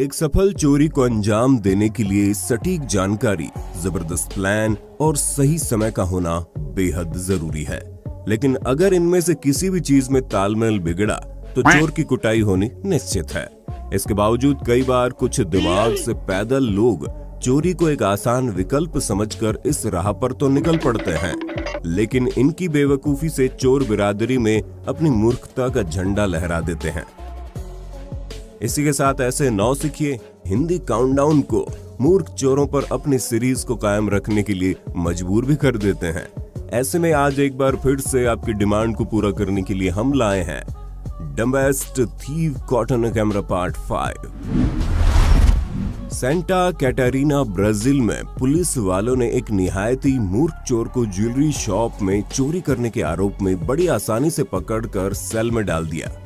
एक सफल चोरी को अंजाम देने के लिए सटीक जानकारी, जबरदस्त प्लान और सही समय का होना बेहद जरूरी है। लेकिन अगर इनमें से किसी भी चीज में तालमेल बिगड़ा तो चोर की कुटाई होनी निश्चित है। इसके बावजूद कई बार कुछ दिमाग से पैदल लोग चोरी को एक आसान विकल्प समझकर इस राह पर तो निकल पड़ते हैं, लेकिन इनकी बेवकूफी से चोर बिरादरी में अपनी मूर्खता का झंडा लहरा देते हैं। इसी के साथ ऐसे नौसिखिए हिंदी काउंटडाउन को मूर्ख चोरों पर अपनी सीरीज को कायम रखने के लिए मजबूर भी कर देते हैं। ऐसे में आज एक बार फिर से आपकी डिमांड को पूरा करने के लिए हम लाए हैं dumbest thief caught on camera part 5। Santa Catarina Brazil में पुलिस वालों ने एक निहायत ही मूर्ख चोर को ज्वेलरी शॉप में चोरी करने के आरोप में बड़ी आसानी से पकड़कर सेल में डाल दिया।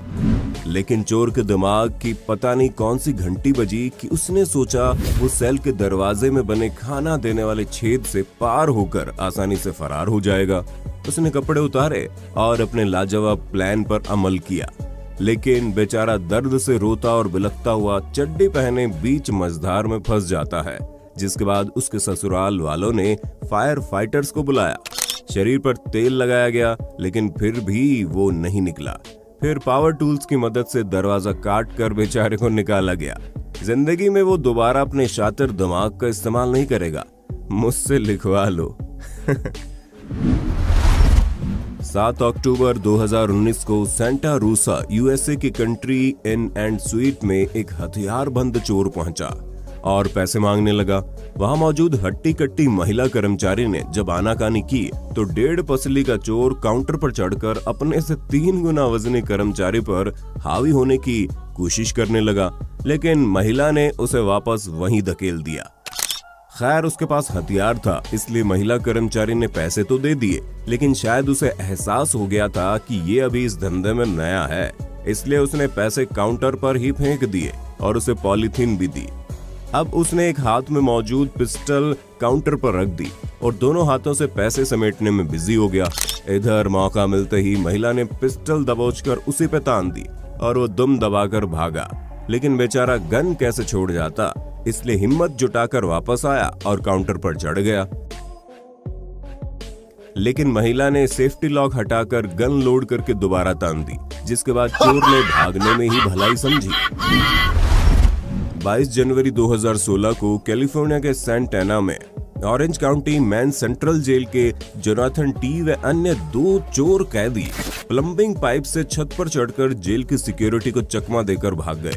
लेकिन चोर के दिमाग की पता नहीं कौन सी घंटी बजी कि उसने सोचा वो सेल के दरवाजे में बने खाना देने वाले छेद से पार होकर आसानी से फरार हो जाएगा। उसने कपड़े उतारे और अपने लाजवाब प्लान पर अमल किया, लेकिन बेचारा दर्द से रोता और बिलखता हुआ चड्डी पहने बीच मझधार में फंस जाता है। जिसके बाद उसके ससुराल वालों ने फायर फाइटर्स को बुलाया। शरीर पर तेल लगाया गया, लेकिन फिर भी वो नहीं निकला। फिर पावर टूल्स की मदद से दरवाजा काट कर बेचारे को निकाला गया। जिंदगी में वो दोबारा अपने शातिर दिमाग का इस्तेमाल नहीं करेगा, मुझसे लिखवा लो। 7 अक्टूबर 2019 को सेंटा रूसा यूएसए की कंट्री इन एंड स्वीट में एक हथियारबंद चोर पहुंचा और पैसे मांगने लगा। वहां मौजूद हट्टी कट्टी महिला कर्मचारी ने जब आनाकानी की तो 1.5 पसली का चोर काउंटर पर चढ़कर अपने से 3 गुना वजनी कर्मचारी पर हावी होने की कोशिश करने लगा, लेकिन महिला ने उसे वापस वहीं धकेल दिया। खैर, उसके पास हथियार था, इसलिए महिला कर्मचारी ने पैसे तो दे दिए, लेकिन शायद उसे एहसास हो गया था कि ये अभी इस धंधे में नया है, इसलिए उसने पैसे काउंटर पर ही फेंक दिए और उसे पॉलीथीन भी दी। अब उसने एक हाथ में मौजूद पिस्टल काउंटर पर रख दी और दोनों हाथों से पैसे समेटने में बिजी हो गया। इधर मौका मिलते ही महिला ने पिस्टल दबोचकर उसी पे तान दी और वो दुम दबाकर भागा, लेकिन बेचारा गन कैसे छोड़ जाता, इसलिए हिम्मत जुटाकर वापस आया और काउंटर पर चढ़ गया। लेकिन महिला ने सेफ्टी लॉक हटाकर गन लोड करके दोबारा तान दी, जिसके बाद चोर ने भागने में ही भलाई समझी। 22 जनवरी 2016 को कैलिफोर्निया के सैंटाना में Orange County men's central jail के जोनाथन टी व अन्य 2 चोर कैदी प्लम्बिंग पाइप से छत पर चढ़कर जेल की सिक्योरिटी को चकमा देकर भाग गए।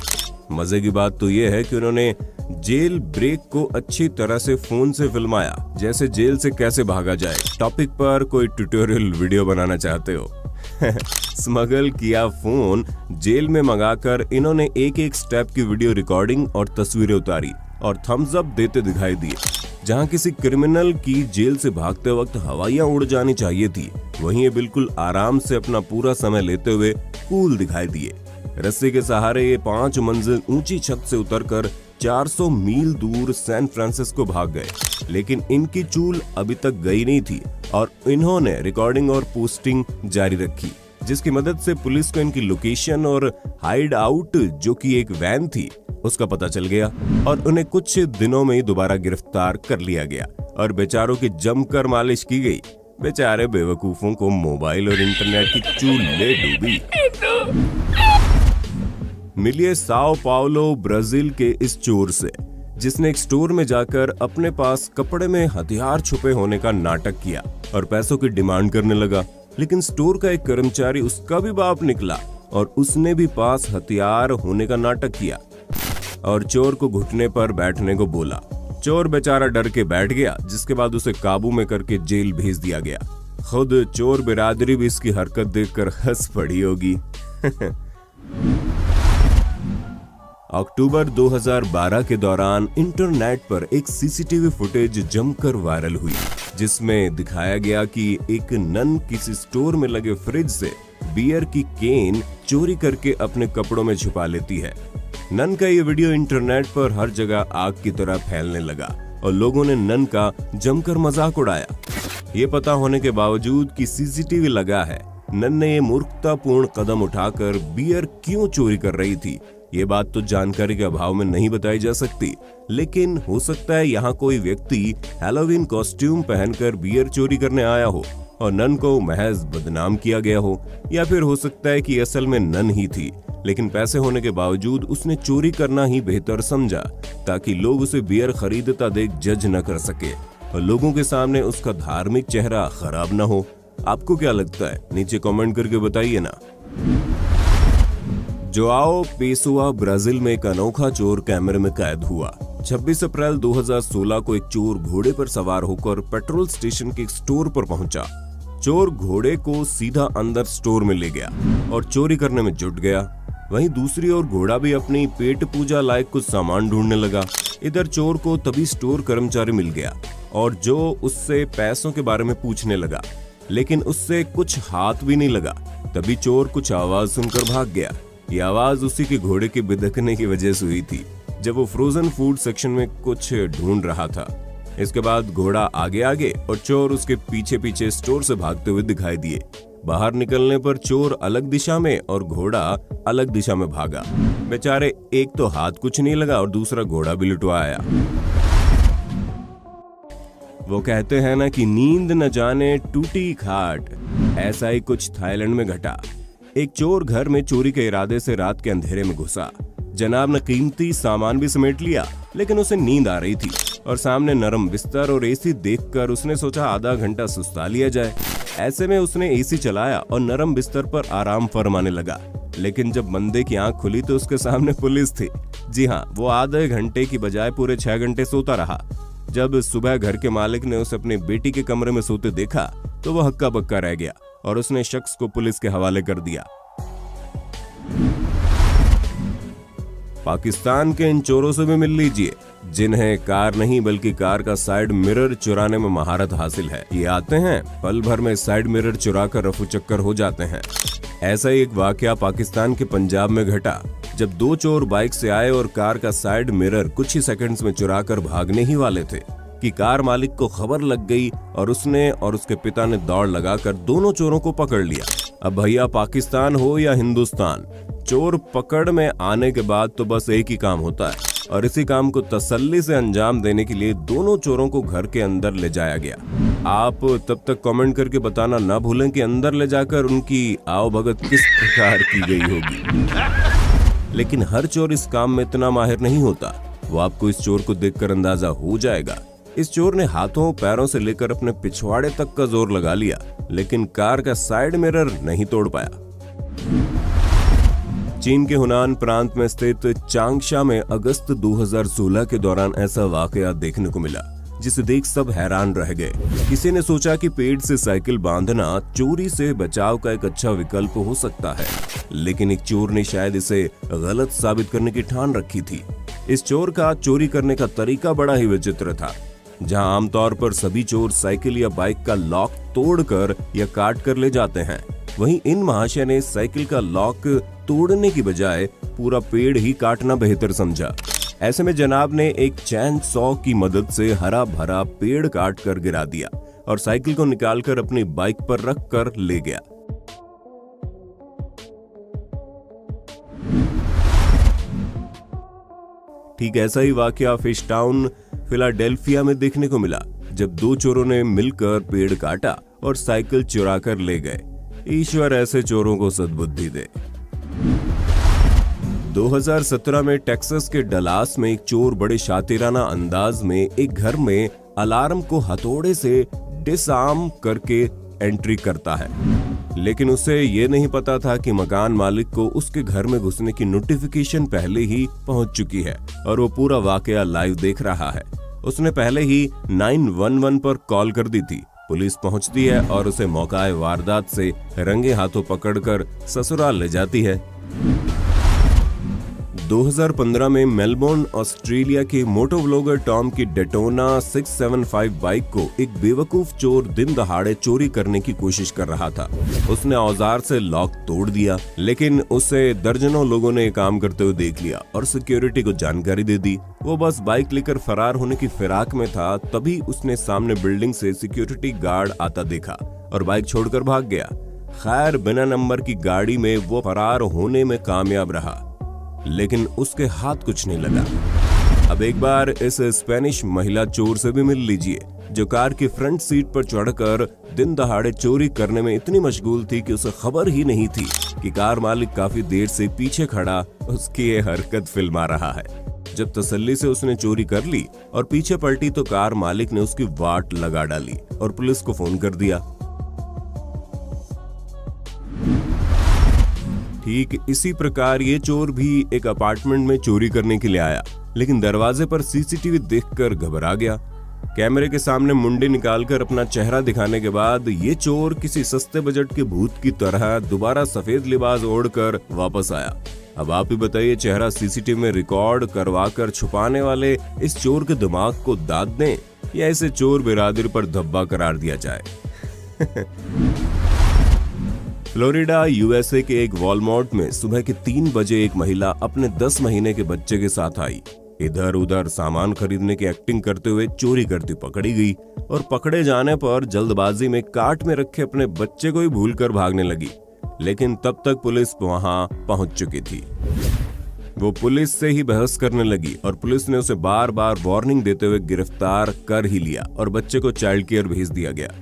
मजे की बात तो ये है कि उन्होंने जेल ब्रेक को अच्छी तरह से फोन से फिल्माया, जैसे जेल से कैसे भागा जाए टॉपिक पर कोई ट्यूटोरियल वीडियो बनाना चाहते हो। स्मगल किया फोन जेल में मंगाकर इन्होंने एक स्टेप की वीडियो रिकॉर्डिंग और तस्वीरें उतारी और थम्स अप देते दिखाई दिए। जहां किसी क्रिमिनल की जेल से भागते वक्त हवाइयां उड़ जानी चाहिए थी, वहीं ये बिल्कुल आराम से अपना पूरा समय लेते हुए कूल दिखाई दिए। रस्सी के सहारे ये 5 मंजिल ऊंची छत से उतरकर 400 मील दूर सैन फ्रांसिस्को भाग गए, लेकिन इनकी चूल अभी तक गई नहीं थी और इन्होंने रिकॉर्डिंग और पोस्टिंग जारी रखी, जिसकी मदद से पुलिस को इनकी लोकेशन और हाइड आउट, जो कि एक वैन थी, उसका पता चल गया और उन्हें कुछ दिनों में ही दोबारा गिरफ्तार कर लिया गया और बेचारों की जमकर मालिश की गई। बेचारे बेवकूफों को मोबाइल और इंटरनेट की चूल ले डूबी। मिलिए साओ पाउलो ब्राजील के इस चोर से, जिसने एक स्टोर में जाकर अपने पास कपड़े में हथियार छुपे होने का नाटक किया और पैसों की डिमांड करने लगा। लेकिन स्टोर का एक कर्मचारी उसका भी बाप निकला और उसने भी पास हथियार होने का नाटक किया और चोर को घुटने पर बैठने को बोला। चोर बेचारा डर के बैठ गया, जिसके बाद उसे काबू में करके जेल भेज दिया गया। खुद चोर बिरादरी भी इसकी हरकत देखकर हंस पड़ी होगी। अक्टूबर 2012 के दौरान इंटरनेट पर एक सीसीटीवी फुटेज जमकर वायरल हुई, जिसमें दिखाया गया कि एक नन किसी स्टोर में लगे फ्रिज से बियर की केन चोरी करके अपने कपड़ों में छुपा लेती है। नन का ये वीडियो इंटरनेट पर हर जगह आग की तरह फैलने लगा और लोगों ने नन का जमकर मजाक उड़ाया। ये पता होने के बावजूद कि सीसीटीवी लगा है, नन ने ये मूर्खतापूर्ण कदम उठाकर बियर क्यों चोरी कर रही थी ये बात तो जानकारी के अभाव में नहीं बताई जा सकती, लेकिन हो सकता है यहाँ कोई व्यक्ति हैलोवीन कॉस्ट्यूम पहनकर बियर चोरी करने आया हो और नन को महज बदनाम किया गया हो, या फिर हो सकता है कि असल में नन ही थी, लेकिन पैसे होने के बावजूद उसने चोरी करना ही बेहतर समझा ताकि लोग उसे बियर खरीदता देख जज न कर सके और लोगों के सामने उसका धार्मिक चेहरा खराब न हो। आपको क्या लगता है? नीचे कमेंट करके बताइए ना। जोआओ पेसोआ ब्राजील में एक अनोखा चोर कैमरे में कैद हुआ। 26 अप्रैल 2016 को एक चोर घोड़े पर सवार होकर पेट्रोल स्टेशन के एक स्टोर पर पहुंचा। चोर घोड़े को सीधा अंदर स्टोर में ले गया और चोरी करने में जुट गया। वहीं दूसरी ओर घोड़ा भी अपनी पेट पूजा लायक कुछ सामान ढूंढने लगा। इधर चोर को तभी स्टोर कर्मचारी मिल गया और जो उससे पैसों के बारे में पूछने लगा, लेकिन उससे कुछ हाथ भी नहीं लगा। तभी चोर कुछ आवाज सुनकर भाग गया। ये आवाज उसी के घोड़े के बिदकने की वजह से हुई थी जब वो फ्रोजन फूड सेक्शन में कुछ ढूंढ रहा था। इसके बाद घोड़ा आगे आगे और चोर उसके पीछे पीछे स्टोर से भागते हुए दिखाई दिए। बाहर निकलने पर चोर अलग दिशा में और घोड़ा अलग दिशा में भागा। बेचारे, एक तो हाथ कुछ नहीं लगा और दूसरा घोड़ा भी लुटवा आया। वो कहते हैं ना कि नींद न जाने टूटी खाट, ऐसा ही कुछ थाईलैंड में घटा। एक चोर घर में चोरी के इरादे से रात के अंधेरे में घुसा। जनाब ने कीमती सामान भी समेट लिया, लेकिन उसे नींद आ रही थी और सामने नरम बिस्तर और एसी देखकर उसने सोचा आधा घंटा सुस्ता लिया जाए। ऐसे में उसने एसी चलाया और नरम बिस्तर पर आराम फरमाने लगा। लेकिन जब बंदे की आंख खुली तो उसके सामने पुलिस थी। जी हाँ, वो आधे घंटे की बजाय पूरे 6 घंटे सोता रहा। जब सुबह घर के मालिक ने उसे अपनी बेटी के कमरे में सोते देखा तो वो हक्का बक्का रह गया और उसने शख्स को पुलिस के हवाले कर दिया। पाकिस्तान के इन चोरों से भी मिल लीजिए जिन्हें कार नहीं बल्कि कार का साइड मिरर चुराने में महारत हासिल है। ये आते हैं, पल भर में साइड मिरर चुरा कर रफू चक्कर हो जाते हैं। ऐसा ही एक वाकया पाकिस्तान के पंजाब में घटा जब 2 चोर बाइक से आए और कार का साइड मिरर कुछ ही सेकंड्स में चुरा कर भागने ही वाले थे कि कार मालिक को खबर लग गई और उसने और उसके पिता ने दौड़ लगाकर दोनों चोरों को पकड़ लिया। अब भैया, पाकिस्तान हो या हिंदुस्तान, चोर पकड़ में आने के बाद तो बस एक ही काम होता है और इसी काम को तसल्ली से अंजाम देने के लिए दोनों चोरों को घर के अंदर ले जाया गया। आप तब तक कमेंट करके बताना ना भूलें कि अंदर ले जाकर उनकी आवभगत किस प्रकार की गई होगी। लेकिन हर चोर इस काम में इतना माहिर नहीं होता। वो आपको इस चोर को देखकर अंदाजा हो जाएगा। इस चोर ने हाथों पैरों से लेकर अपने पिछवाड़े तक का जोर लगा लिया, लेकिन कार का साइड मिरर नहीं तोड़ पाया। चीन के हुनान प्रांत में स्थित चांगशा में अगस्त 2016 के दौरान ऐसा वाकया देखने को मिला जिसे देख सब हैरान रह गए। किसी ने सोचा कि पेड़ से साइकिल बांधना चोरी से बचाव का एक अच्छा विकल्प हो सकता है, लेकिन एक चोर ने शायद इसे गलत साबित करने की ठान रखी थी। इस चोर का चोरी करने का तरीका बड़ा ही विचित्र था। जहां आमतौर पर सभी चोर साइकिल या बाइक का लॉक तोड़कर या काट कर ले जाते हैं, वहीं इन महाशय ने साइकिल का लॉक तोड़ने की बजाय पूरा पेड़ ही काटना बेहतर समझा। ऐसे में जनाब ने एक चैन सॉ की मदद से हरा भरा पेड़ काट कर गिरा दिया और साइकिल को निकालकर अपनी बाइक पर रख कर ले गया। ठीक ऐसा ही वाकया फिश टाउन फिलाडेल्फिया में देखने को मिला जब 2 चोरों ने मिलकर पेड़ काटा और साइकिल चुरा कर ले गए। ईश्वर ऐसे चोरों को सद्बुद्धि दे। 2017 में टेक्सास के डलास में एक चोर बड़े शातिराना अंदाज में एक घर में अलार्म को हथौड़े से डिसआर्म करके एंट्री करता है, लेकिन उसे ये नहीं पता था कि मकान मालिक को उसके घर में घुसने की नोटिफिकेशन पहले ही पहुंच चुकी है और वो पूरा वाकया लाइव देख रहा है। उसने पहले ही 911 पर कॉल कर दी थी। पुलिस पहुंचती है और उसे मौका वारदात से रंगे हाथों पकड़कर ससुराल ले जाती है। 2015 में मेलबोर्न ऑस्ट्रेलिया के मोटो व्लॉगर टॉम की डेटोना 675 बाइक को एक बेवकूफ चोर दिन दहाड़े चोरी करने की कोशिश कर रहा था। उसने औजार से लॉक तोड़ दिया, लेकिन उसे दर्जनों लोगों ने काम करते हुए देख लिया और सिक्योरिटी को जानकारी दे दी। वो बस बाइक लेकर फरार होने की फिराक में था, तभी उसने सामने बिल्डिंग से सिक्योरिटी गार्ड आता देखा और बाइक छोड़कर भाग गया। खैर, बिना नंबर की गाड़ी में वो फरार होने में कामयाब रहा। लेकिन उसके हाथ कुछ नहीं लगा। अब एक बार इस स्पेनिश महिला चोर से भी मिल लीजिए, जो कार की फ्रंट सीट पर चढ़कर दिन दहाड़े चोरी करने में इतनी मशगूल थी कि उसे खबर ही नहीं थी कि कार मालिक काफी देर से पीछे खड़ा उसकी ये हरकत फिल्मा रहा है। जब तसल्ली से उसने चोरी कर ली और पीछे पलटी तो कार मालिक ने उसकी वाट लगा डाली और पुलिस को फोन कर दिया। ठीक इसी प्रकार ये चोर भी एक अपार्टमेंट में चोरी करने के लिए आया, लेकिन दरवाजे पर सीसीटीवी देखकर घबरा गया। कैमरे के सामने मुंडी निकालकर अपना चेहरा दिखाने के बाद ये चोर किसी सस्ते बजट के भूत की तरह दोबारा सफेद लिबास ओढ़कर वापस आया। अब आप ही बताइए, चेहरा सीसीटीवी में रिकॉर्ड करवाकर छुपाने वाले इस चोर के दिमाग को दाद दें या इसे चोर बिरादरी पर धब्बा करार दिया जाए। फ्लोरिडा यूएसए के एक वॉलमार्ट में सुबह के 3 बजे एक महिला अपने 10 महीने के बच्चे के साथ आई। इधर उधर सामान खरीदने की एक्टिंग करते हुए चोरी करती पकड़ी गई और पकड़े जाने पर जल्दबाजी में कार्ट में रखे अपने बच्चे को ही भूलकर भागने लगी। लेकिन तब तक पुलिस वहां पहुंच चुकी थी। वो पुलिस से ही बहस करने लगी और पुलिस ने उसे बार बार वार्निंग देते हुए गिरफ्तार कर ही लिया और बच्चे को चाइल्ड केयर भेज दिया गया।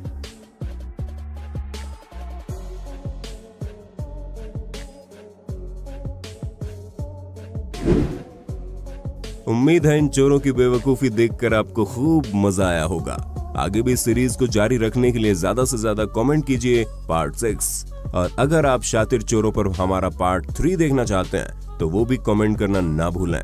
उम्मीद है इन चोरों की बेवकूफी देखकर आपको खूब मजा आया होगा। आगे भी सीरीज को जारी रखने के लिए ज्यादा से ज्यादा कमेंट कीजिए पार्ट 6, और अगर आप शातिर चोरों पर हमारा पार्ट 3 देखना चाहते हैं तो वो भी कमेंट करना ना भूलें।